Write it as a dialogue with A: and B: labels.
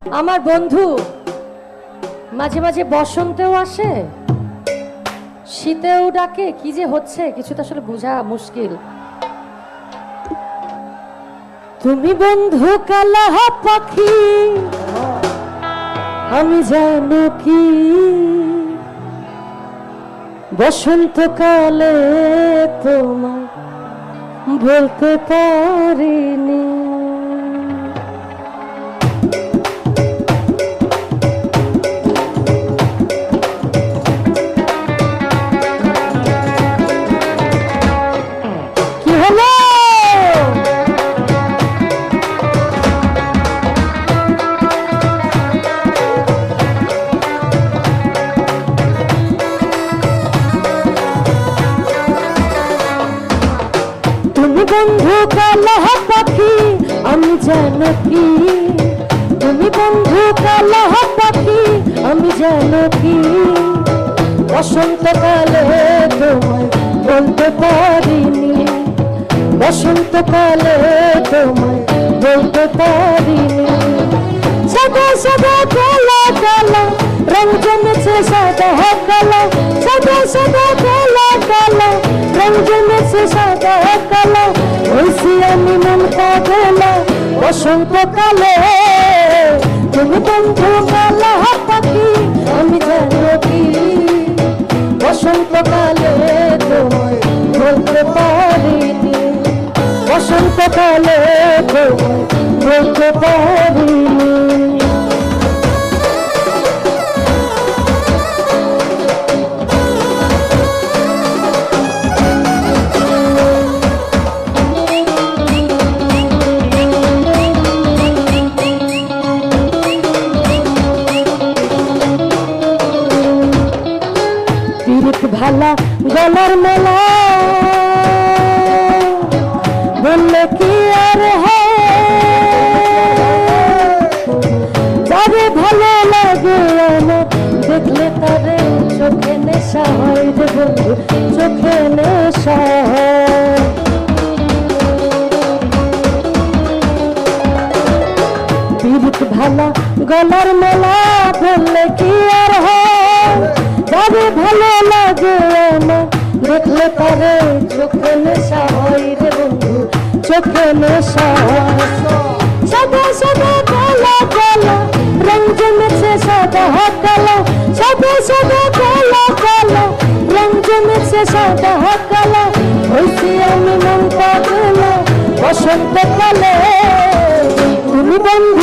A: আমার বন্ধু মাঝে মাঝে বসন্তেও আসে, শীতেও ডাকে, কি যে হচ্ছে কিছু তো আসলে বোঝা মুশকিল। তুমি বন্ধু কালা পাখি, আমি জানো কি বসন্তকালে তোমায় বলতে পারিনি। কি হলো? তুমি বন্ধু কালা পাখি, আমি জানো কি তুমি বন্ধু কালা পাখি, আমি জানো কি বসন্তকালে তোমায় বলতে পারিনি, বসন্তকালে তোমায় বলতে পারিনি। সাদা সাদা কালা কালা রং জমেছে, সাদা কালা সাদা সাদা কালা কালা রং জমেছে, সাদা কালা হইছি আমি মন পাগলা বসন্তকালে। তুমি বন্ধু কালা পাখি, আমি জানো কি বসন্তকালে তোমায় বলতে পারিনি, বসন্তকালে তোমায় বলতে পারিনি। ভালা গলার মেলা বললে কি আর যাবে ভালো লাগে আমার দেখলে তারে চোখে নেশা হয় রে বন্ধু, চোখে নেশা হয়। পীড়িত ভালা গলার মেলা বললে কি আর যাবে ভালো লাগে আমার দেখলে তারে চোখে নেশা হয় রে বন্ধু, চোখে নেশা হয়। সাদা সাদা কালা কালা রং জমেছে, সাদা কালা সাদা সাদা কালা কালা রং জমেছে, সাদা কালা হইছি আমি মন পাগলা বসন্তকালে। তুমি বন্ধু